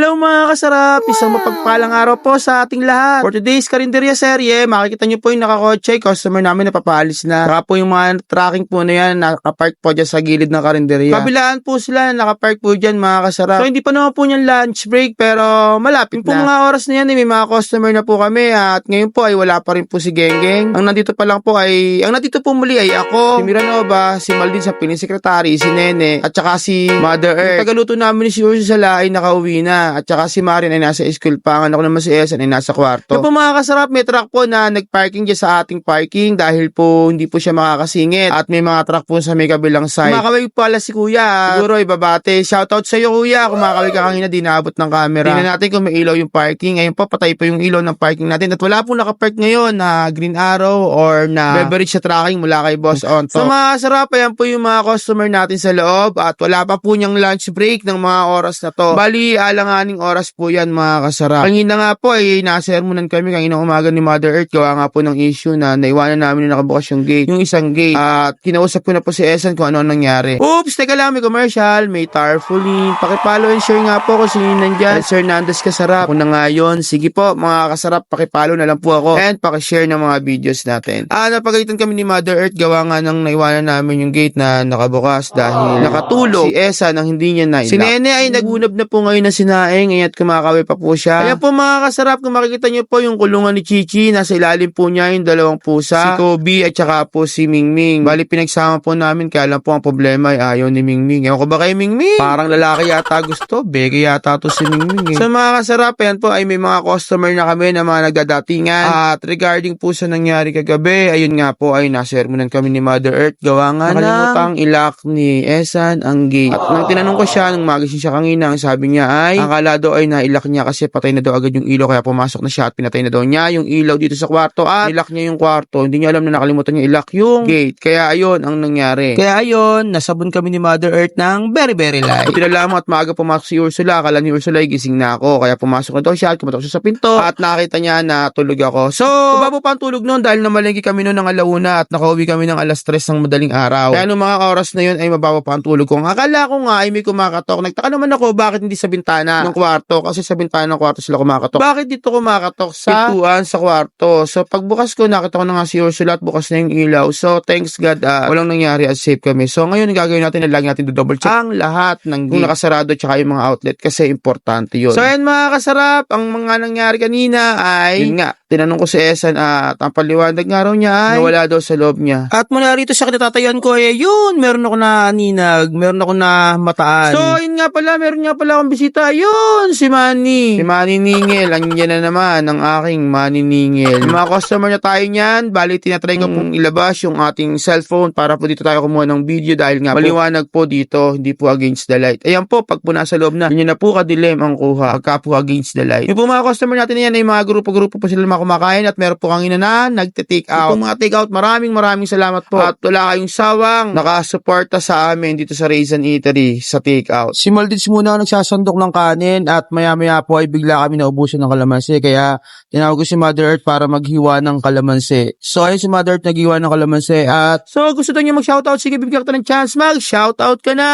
Hello mga kasarap! Isang mapagpalang araw po sa ating lahat. For today's Karinderya serye, makikita nyo po yung nakakotse, customer namin napapaalis na. Saka po yung mga tracking po na yan, nakapark po dyan sa gilid ng Karinderya. Kabilaan po sila, nakapark po dyan mga kasarap. So hindi pa naman po yung lunch break, pero malapit na. Yung may mga oras na yan, may mga customer na po kami at ngayon po ay wala pa rin po si Genggeng. Ang nandito po muli ay ako, si Miranova, si Maldin sa piling secretary, si Nene, at saka si Mother Earth. Yung tagaluto namin ni si Ursula ay nakauwi na. At saka si Marin ay nasa school pa. Ang ako naman si Esan ay nasa kwarto. Kaya po mga kasarap, may truck po na nagparking dyan sa ating parking dahil po hindi po siya makakasingit. At may mga truck po sa may kabilang side. Kumakawig pala si Kuya. Siguro ibabate. Shoutout sa iyo Kuya. Kumakawig ka kanina, di naabot ng camera. Tingnan natin kung may ilaw yung parking. Ngayon po, patay po yung ilaw ng parking natin. At wala po nakapark ngayon na green arrow or na beverage sa tracking mula kay Boss Onto. So mga kasarap, ayan po yung mga customer natin sa loob. At wala pa po niyang lunch break ng mga oras na to. Bali, alanganing oras po yan mga kasarap. Kanina nga po ay nasermonan kami kanina umaga ni Mother Earth. Gawa nga po ng issue na naiwanan namin na nakabukas yung gate. Yung isang gate. At kinausap ko na po si Esan kung ano nangyari. Oops! Teka lang, may commercial. May tarpaulin. Pakipollow and share nga po kung sino nandyan. Sir Nandas Kasarap. Kung na nga yun. Sige po mga kasarap, pakipollow na lang po ako. And pakishare ng mga videos natin. Napagalitan kami ni Mother Earth. Gawa nga nang naiwanan namin yung gate na nakabukas dahil nakatulog si Esan nang hindi niya na-lock. Si Nene ay nagunab na po ngayon na sinaing at kumakawi pa po siya. Kaya po mga kasarap, kung makikita niyo po yung kulungan ni Chichi, nasa ilalim po niya yung dalawang pusa, si Kobe at saka po si Mingming. Bali pinagsama po namin, kaya lang po ang problema ay ayaw ni Mingming. Ewan ko ba kay Mingming? Parang lalaki yata gusto, beke yata to si Mingming. So mga kasarap, yan po ay may mga customer na kami na mga nagdadatingan. At regarding po sa nangyari kagabi, ayun nga po ay nasermonan kami ni Mother Earth. Gawa nga nakalimutang ilak ni Esan ang gate. At nang tinanong ko siya, nung magising siya kanina, ang sabi niya ay akala daw ay nailak niya kasi patay na daw agad yung ilaw, kaya pumasok na siya at pinatay na daw niya yung ilaw dito sa kwarto at nilak niya yung kwarto. Hindi niya alam na nakalimutan niya ilak yung gate. Kaya ayun ang nangyari. Kaya ayun, nasabon kami ni Mother Earth ng very light. Buti na lamang at maaga pumasok si Ursula. Akala ni Ursula ay gising na ako. Kaya pumasok na daw siya at kumatok siya sa pinto at nakita niya na tulog ako. So, babo pa ang tulog noon dahil namalengke kami noon ng alauna at nakauwi kami ng alas 3 ng madaling araw. Kaya nung mga oras na yun ay mababa pa ang tulog ko. Akala ko nga ay may kumakatok. Nagtaka naman ako bakit hindi sa bintana ng kwarto, kasi sa bintana ng kwarto sila kumakatok. Bakit dito kumakatok sa pintuan sa kwarto? So pagbukas ko, nakita ko na nga si Ursula at bukas na yung ilaw. So thanks God, walang nangyari at safe kami. So ngayon gagawin natin na lagi natin double check ang lahat ng kung nakasarado tsaka yung mga outlet kasi importante yun. So ayan mga kasarap, ang mga nangyari kanina ay yun nga, tinanong ko si Esan at ang paliwanag nga raw niya ay nawala daw sa loob niya. At mula rito sa kinatatayuan ko ay yun, meron ako na ninag, meron ako na mataan. So yun nga pala, meron nga pala akong bisita. Yun, si Manny. Si Manny Ningel. Andiyan na naman ang aking Manny Ningel. Yung mga customer na tayo niyan, bali tinatry ko pong ilabas yung ating cellphone para po dito tayo kumuha ng video dahil nga maliwanag po dito, hindi po against the light. Ayan po, pag po nasa loob na, yun na po kadilim ang kuha, pagka po against the light. Yung po mga customer natin na yan ay mga grupo-grupo po sila kumakain at meron po kanina na nagte-take out. Yung mga take out, maraming salamat po. At wala kayong sawang nakasuporta sa amin dito sa Raisin Eatery sa take out. Si Maldives muna ang nagsasandok ng kanin at maya-maya po ay bigla kami naubusan ng kalamansi, kaya tinawag ko si Mother Earth para maghiwa ng kalamansi. So ayun, si Mother Earth naghiwa ng kalamansi at so gusto daw niya mag-shoutout. Sige, bibigyan kita ng chance, mag-shoutout ka na!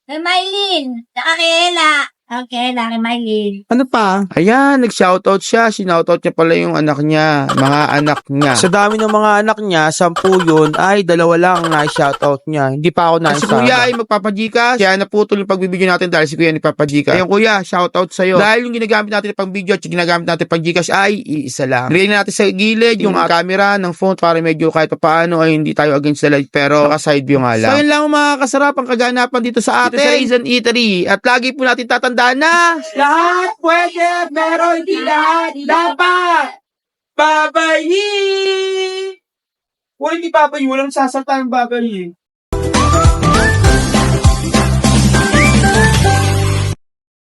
Kay Mylene, saka kay Ella. Okay, kay Mylene. Ano pa? Ayan, nag-shoutout siya. Sinoutout niya pala yung anak niya. Mga anak niya. Sa dami ng mga anak niya, 10 yun, ay 2 lang na-shoutout niya. Hindi pa ako na-sama. Si Kuya ay magpapagikas. Kaya naputol yung pagbibigyan natin dahil si Kuya nagpapagikas. Ayun Kuya, shoutout sa'yo. Dahil yung ginagamit natin pang video at yung ginagamit natin pang Gcash ay iisa lang. Nilagay natin sa gilid yung camera ng phone para medyo kahit paano ay hindi tayo against the light pero naka-side view nga lang. So yun lang mga kasarap ang kaganapan dito sa atin. Dito sa Raisin Eatery. At lagi po natin tatandaan na lahat pwede pero hindi lahat dapat babayi. Wala, hindi babayi, walang sasalta ng babayi.